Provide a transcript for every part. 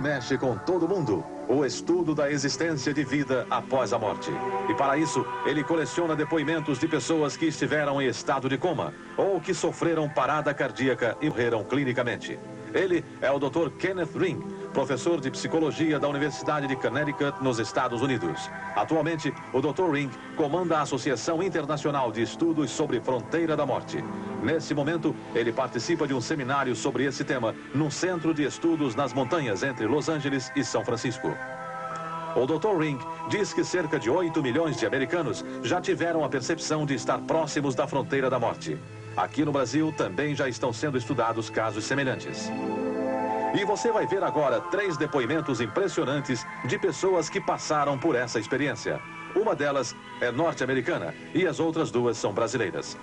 Mexe com todo mundo, o estudo da existência de vida após a morte. E para isso, ele coleciona depoimentos de pessoas que estiveram em estado de coma ou que sofreram parada cardíaca e morreram clinicamente. Ele é o Dr. Kenneth Ring, professor de psicologia da Universidade de Connecticut, nos Estados Unidos. Atualmente, o Dr. Ring comanda a Associação Internacional de Estudos sobre Fronteira da Morte. Nesse momento, ele participa de um seminário sobre esse tema num centro de estudos nas montanhas entre Los Angeles e São Francisco. O Dr. Ring diz que cerca de 8 milhões de americanos já tiveram a percepção de estar próximos da fronteira da morte. Aqui no Brasil também já estão sendo estudados casos semelhantes. E você vai ver agora 3 depoimentos impressionantes de pessoas que passaram por essa experiência. Uma delas é norte-americana e as outras 2 são brasileiras.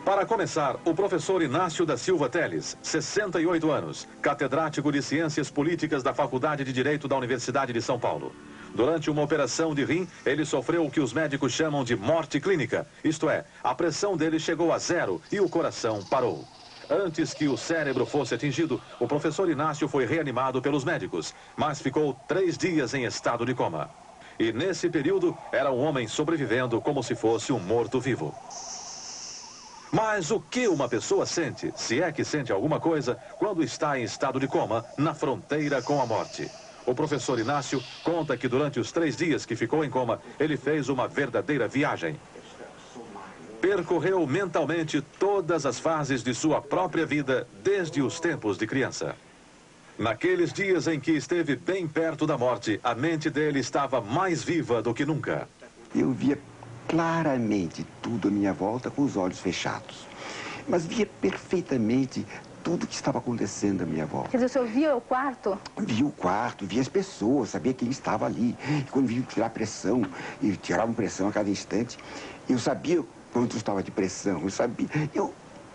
Para começar, o professor Inácio da Silva Teles, 68 anos, catedrático de Ciências Políticas da Faculdade de Direito da Universidade de São Paulo. Durante uma operação de rim, ele sofreu o que os médicos chamam de morte clínica. Isto é, a pressão dele chegou a 0 e o coração parou. Antes que o cérebro fosse atingido, o professor Inácio foi reanimado pelos médicos, mas ficou 3 dias em estado de coma. E nesse período, era um homem sobrevivendo como se fosse um morto-vivo. Mas o que uma pessoa sente, se é que sente alguma coisa, quando está em estado de coma, na fronteira com a morte? O professor Inácio conta que durante os 3 dias que ficou em coma, ele fez uma verdadeira viagem. Percorreu mentalmente todas as fases de sua própria vida, desde os tempos de criança. Naqueles dias em que esteve bem perto da morte, a mente dele estava mais viva do que nunca. Eu via claramente tudo à minha volta com os olhos fechados, mas via perfeitamente tudo que estava acontecendo à minha volta. Quer dizer, o senhor via o quarto? Via o quarto, via as pessoas, sabia quem estava ali. E quando vinham tirar pressão, e tiravam pressão a cada instante, eu sabia quanto estava de pressão, eu sabia.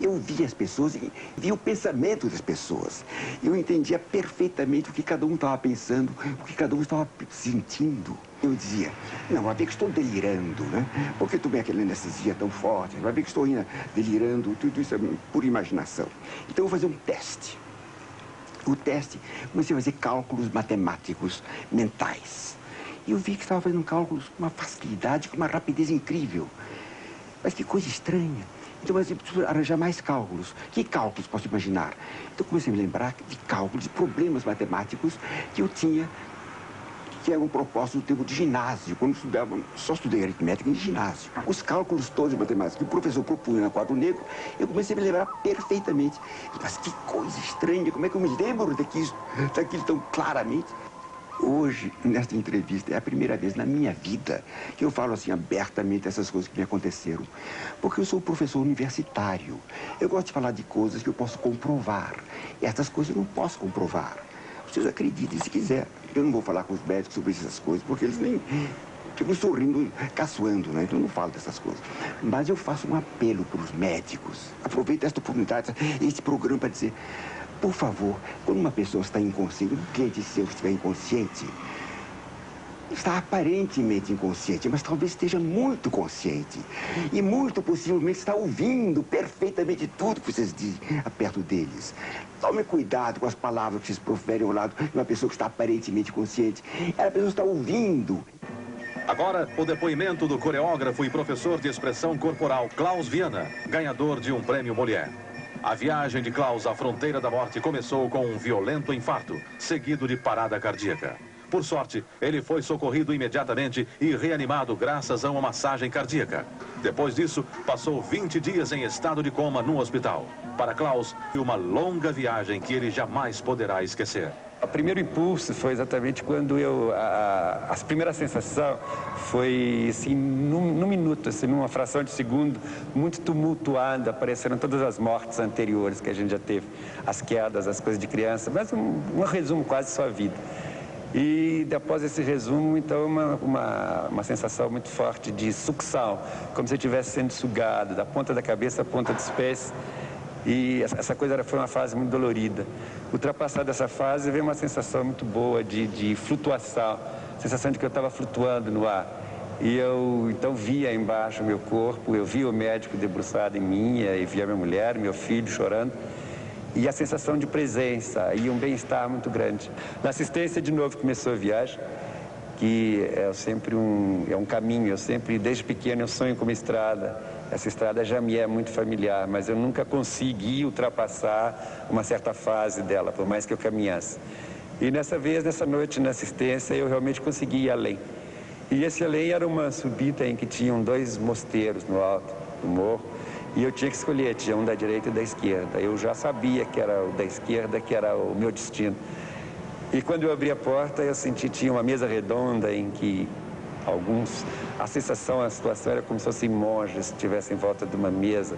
Eu via as pessoas e via o pensamento das pessoas. Eu entendia perfeitamente o que cada um estava pensando, o que cada um estava sentindo. Eu dizia, não, vai ver que estou delirando, né? Porque tomei aquela anestesia tão forte, vai ver que estou delirando, tudo isso é pura imaginação. Então eu vou fazer um teste. O teste, comecei a fazer cálculos matemáticos mentais. E eu vi que estava fazendo cálculos com uma facilidade, com uma rapidez incrível. Mas que coisa estranha. Então, eu preciso arranjar mais cálculos. Que cálculos posso imaginar? Então, comecei a me lembrar de cálculos, de problemas matemáticos que eu tinha, que eram propostos no tempo de ginásio, quando eu estudava, só estudei aritmética em ginásio. Os cálculos todos de matemática que o professor propunha na quadro negro, eu comecei a me lembrar perfeitamente. Mas que coisa estranha, como é que eu me lembro daquilo tão claramente? Hoje, nesta entrevista, é a primeira vez na minha vida que eu falo assim abertamente essas coisas que me aconteceram. Porque eu sou professor universitário. Eu gosto de falar de coisas que eu posso comprovar. E essas coisas eu não posso comprovar. Vocês acreditem se quiser. Eu não vou falar com os médicos sobre essas coisas, porque eles nem ficam sorrindo, caçoando, né? Então eu não falo dessas coisas. Mas eu faço um apelo para os médicos. Aproveito esta oportunidade, este programa para dizer... Por favor, quando uma pessoa está inconsciente, um cliente seu estiver inconsciente, está aparentemente inconsciente, mas talvez esteja muito consciente. E muito possivelmente está ouvindo perfeitamente tudo que vocês dizem perto deles. Tome cuidado com as palavras que vocês proferem ao lado de uma pessoa que está aparentemente consciente. A pessoa está ouvindo. Agora, o depoimento do coreógrafo e professor de expressão corporal Klaus Viana, ganhador de um prêmio Molière. A viagem de Klaus à fronteira da morte começou com um violento infarto, seguido de parada cardíaca. Por sorte, ele foi socorrido imediatamente e reanimado graças a uma massagem cardíaca. Depois disso, passou 20 dias em estado de coma no hospital. Para Klaus, foi uma longa viagem que ele jamais poderá esquecer. O primeiro impulso foi exatamente quando a primeira sensação foi, assim, num minuto, assim, numa fração de segundo, muito tumultuada, apareceram todas as mortes anteriores que a gente já teve, as quedas, as coisas de criança, mas um resumo quase sua vida. E após esse resumo, então, uma sensação muito forte de sucção, como se estivesse sendo sugado, da ponta da cabeça à ponta dos pés. E essa coisa foi uma fase muito dolorida. Ultrapassada essa fase, veio uma sensação muito boa de flutuação, sensação de que eu estava flutuando no ar. E eu, então, via embaixo o meu corpo, eu via o médico debruçado em mim, e via minha mulher, meu filho chorando. e a sensação de presença e um bem-estar muito grande. Na assistência, de novo, começou a viagem, que é sempre um caminho. Eu sempre, desde pequeno, eu sonho com uma estrada. Essa estrada já me é muito familiar, mas eu nunca consegui ultrapassar uma certa fase dela, por mais que eu caminhasse. E nessa vez, nessa noite, na assistência, eu realmente consegui ir além. E esse além era uma subida em que tinham 2 mosteiros no alto do morro, e eu tinha que escolher, tinha um da direita e da esquerda. Eu já sabia que era o da esquerda, que era o meu destino. E quando eu abri a porta, eu senti, tinha uma mesa redonda em que a sensação, a situação era como se fossem monges estivessem em volta de uma mesa,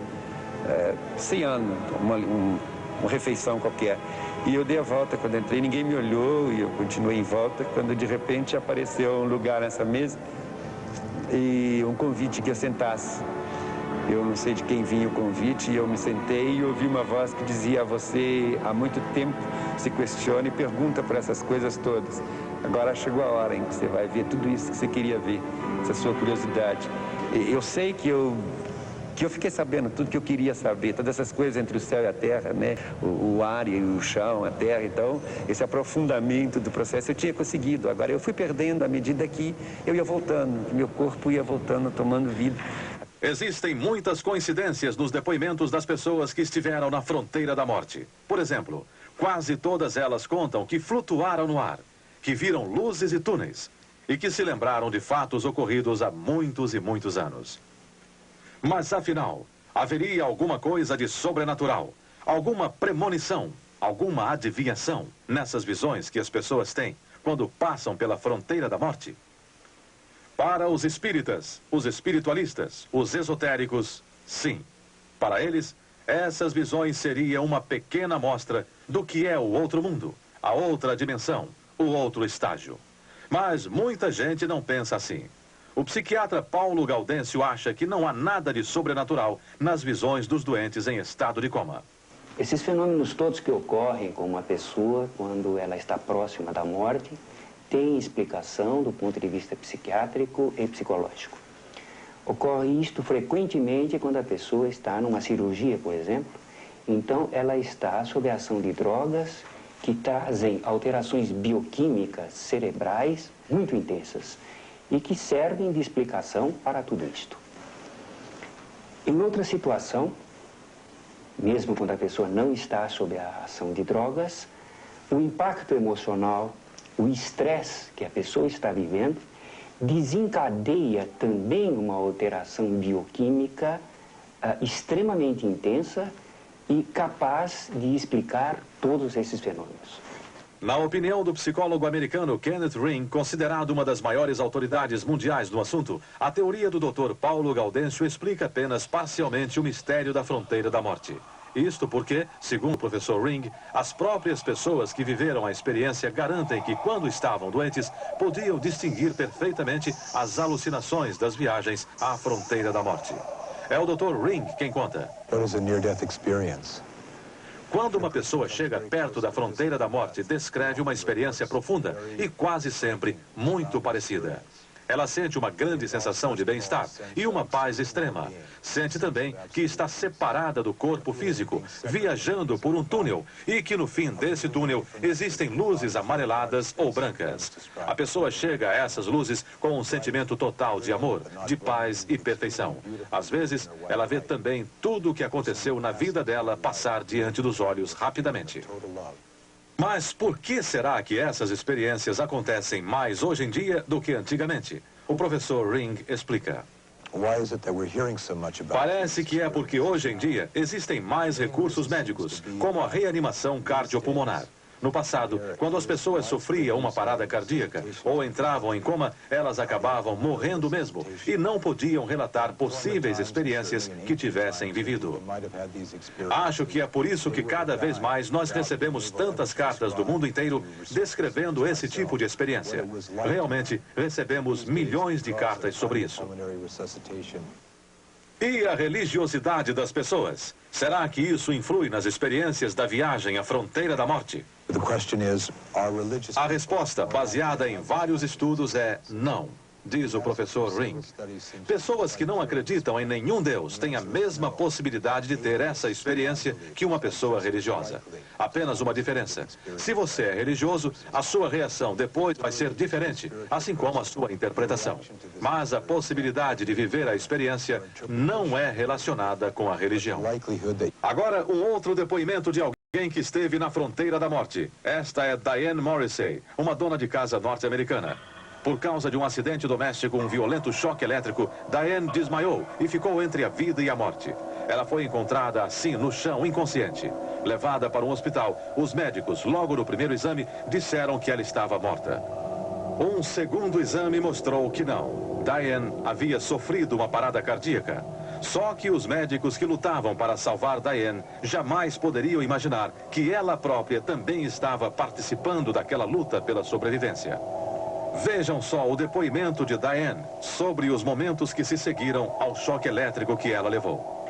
ceando, uma refeição qualquer. E eu dei a volta quando entrei, ninguém me olhou e eu continuei em volta, quando de repente apareceu um lugar nessa mesa e um convite que eu sentasse. Eu não sei de quem vinha o convite, e eu me sentei e ouvi uma voz que dizia: você há muito tempo se questiona e pergunta por essas coisas todas. Agora chegou a hora em que você vai ver tudo isso que você queria ver, essa sua curiosidade. Eu sei que eu fiquei sabendo tudo que eu queria saber, todas essas coisas entre o céu e a terra, né? O ar e o chão, a terra. Então, esse aprofundamento do processo eu tinha conseguido. Agora eu fui perdendo à medida que eu ia voltando, que meu corpo ia voltando, tomando vida. Existem muitas coincidências nos depoimentos das pessoas que estiveram na fronteira da morte. Por exemplo, quase todas elas contam que flutuaram no ar, que viram luzes e túneis e que se lembraram de fatos ocorridos há muitos e muitos anos. Mas, afinal, haveria alguma coisa de sobrenatural, alguma premonição, alguma adivinhação nessas visões que as pessoas têm quando passam pela fronteira da morte? Para os espíritas, os espiritualistas, os esotéricos, sim. Para eles, essas visões seriam uma pequena amostra do que é o outro mundo, a outra dimensão, o outro estágio. Mas muita gente não pensa assim. O psiquiatra Paulo Gaudêncio acha que não há nada de sobrenatural nas visões dos doentes em estado de coma. Esses fenômenos todos que ocorrem com uma pessoa quando ela está próxima da morte têm explicação do ponto de vista psiquiátrico e psicológico. Ocorre isto frequentemente quando a pessoa está numa cirurgia, por exemplo. Então, ela está sob a ação de drogas que trazem alterações bioquímicas cerebrais muito intensas e que servem de explicação para tudo isto. Em outra situação, mesmo quando a pessoa não está sob a ação de drogas, o impacto emocional, o estresse que a pessoa está vivendo, desencadeia também uma alteração bioquímica extremamente intensa e capaz de explicar todos esses fenômenos. Na opinião do psicólogo americano Kenneth Ring, considerado uma das maiores autoridades mundiais no assunto, a teoria do Dr. Paulo Gaudêncio explica apenas parcialmente o mistério da fronteira da morte. Isto porque, segundo o professor Ring, as próprias pessoas que viveram a experiência garantem que, quando estavam doentes, podiam distinguir perfeitamente as alucinações das viagens à fronteira da morte. É o Dr. Ring quem conta. What is a near-death experience? Quando uma pessoa chega perto da fronteira da morte, descreve uma experiência profunda e quase sempre muito parecida. Ela sente uma grande sensação de bem-estar e uma paz extrema. Sente também que está separada do corpo físico, viajando por um túnel e que no fim desse túnel existem luzes amareladas ou brancas. A pessoa chega a essas luzes com um sentimento total de amor, de paz e perfeição. Às vezes, ela vê também tudo o que aconteceu na vida dela passar diante dos olhos rapidamente. Mas por que será que essas experiências acontecem mais hoje em dia do que antigamente? O professor Ring explica. Parece que é porque hoje em dia existem mais recursos médicos, como a reanimação cardiopulmonar. No passado, quando as pessoas sofriam uma parada cardíaca ou entravam em coma, elas acabavam morrendo mesmo e não podiam relatar possíveis experiências que tivessem vivido. Acho que é por isso que cada vez mais nós recebemos tantas cartas do mundo inteiro descrevendo esse tipo de experiência. Realmente, recebemos milhões de cartas sobre isso. E a religiosidade das pessoas? Será que isso influi nas experiências da viagem à fronteira da morte? A resposta, baseada em vários estudos, é não. diz o professor Ring. Pessoas que não acreditam em nenhum Deus têm a mesma possibilidade de ter essa experiência que uma pessoa religiosa. Apenas uma diferença. Se você é religioso, a sua reação depois vai ser diferente, assim como a sua interpretação. Mas a possibilidade de viver a experiência não é relacionada com a religião. Agora, um outro depoimento de alguém que esteve na fronteira da morte. Esta é Diane Morrissey, uma dona de casa norte-americana. Por causa de um acidente doméstico, um violento choque elétrico, Diane desmaiou e ficou entre a vida e a morte. Ela foi encontrada assim, no chão, inconsciente. Levada para um hospital, os médicos, logo no primeiro exame, disseram que ela estava morta. Um segundo exame mostrou que não. Diane havia sofrido uma parada cardíaca. Só que os médicos que lutavam para salvar Diane jamais poderiam imaginar que ela própria também estava participando daquela luta pela sobrevivência. Vejam só o depoimento de Diane sobre os momentos que se seguiram ao choque elétrico que ela levou.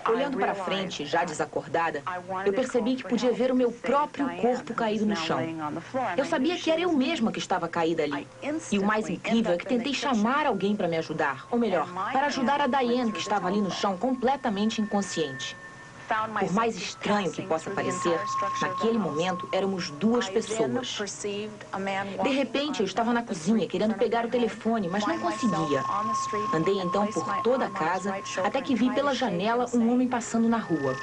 Olhando para frente, já desacordada, eu percebi que podia ver o meu próprio corpo caído no chão. Eu sabia que era eu mesma que estava caída ali. E o mais incrível é que tentei chamar alguém para me ajudar. Ou melhor, para ajudar a Diane, que estava ali no chão, completamente inconsciente. Por mais estranho que possa parecer, naquele momento éramos duas pessoas. De repente, eu estava na cozinha querendo pegar o telefone, mas não conseguia. Andei então por toda a casa, até que vi pela janela um homem passando na rua.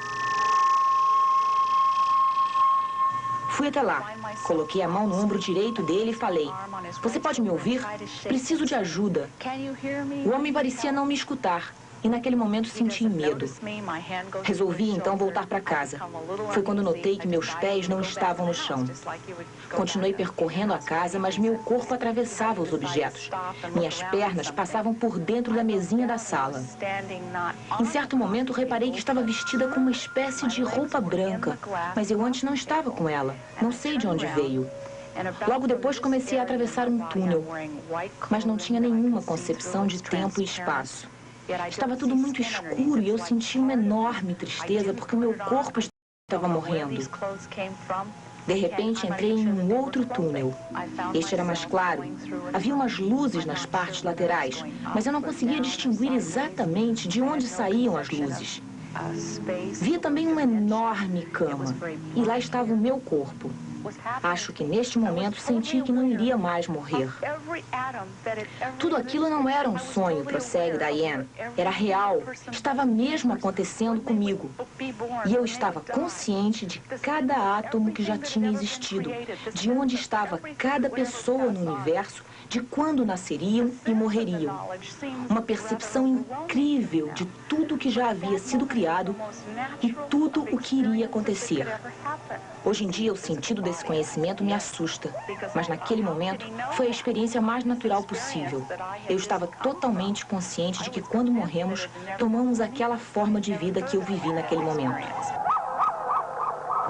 Fui até lá, coloquei a mão no ombro direito dele e falei: "Você pode me ouvir? Preciso de ajuda." O homem parecia não me escutar. E naquele momento senti medo. Resolvi então voltar para casa. Foi quando notei que meus pés não estavam no chão. Continuei percorrendo a casa, mas meu corpo atravessava os objetos. Minhas pernas passavam por dentro da mesinha da sala. Em certo momento, reparei que estava vestida com uma espécie de roupa branca, mas eu antes não estava com ela. Não sei de onde veio. Logo depois comecei a atravessar um túnel, mas não tinha nenhuma concepção de tempo e espaço. Estava tudo muito escuro e eu senti uma enorme tristeza porque o meu corpo estava morrendo. De repente, entrei em um outro túnel. Este era mais claro. Havia umas luzes nas partes laterais, mas eu não conseguia distinguir exatamente de onde saíam as luzes. Via também uma enorme cama e lá estava o meu corpo. Acho que neste momento senti que não iria mais morrer. Tudo aquilo não era um sonho, prossegue Diane. Era real. Estava mesmo acontecendo comigo. E eu estava consciente de cada átomo que já tinha existido, de onde estava cada pessoa no universo, de quando nasceriam e morreriam. Uma percepção incrível de tudo que já havia sido criado e tudo o que iria acontecer. Hoje em dia, o sentido desse conhecimento me assusta, mas naquele momento foi a experiência mais natural possível. Eu estava totalmente consciente de que quando morremos, tomamos aquela forma de vida que eu vivi naquele momento.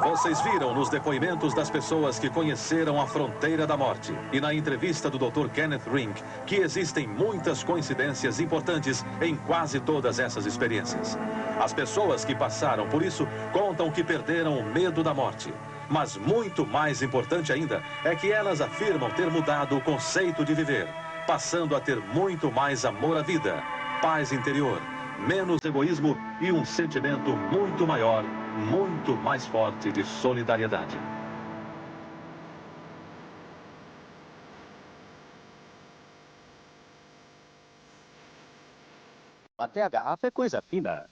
Vocês viram nos depoimentos das pessoas que conheceram a fronteira da morte e na entrevista do Dr. Kenneth Ring que existem muitas coincidências importantes em quase todas essas experiências. As pessoas que passaram por isso contam que perderam o medo da morte. Mas muito mais importante ainda é que elas afirmam ter mudado o conceito de viver, passando a ter muito mais amor à vida, paz interior, menos egoísmo e um sentimento muito maior, muito mais forte de solidariedade. Até a garrafa é coisa fina.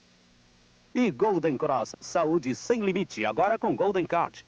E Golden Cross, saúde sem limite, agora com Golden Card.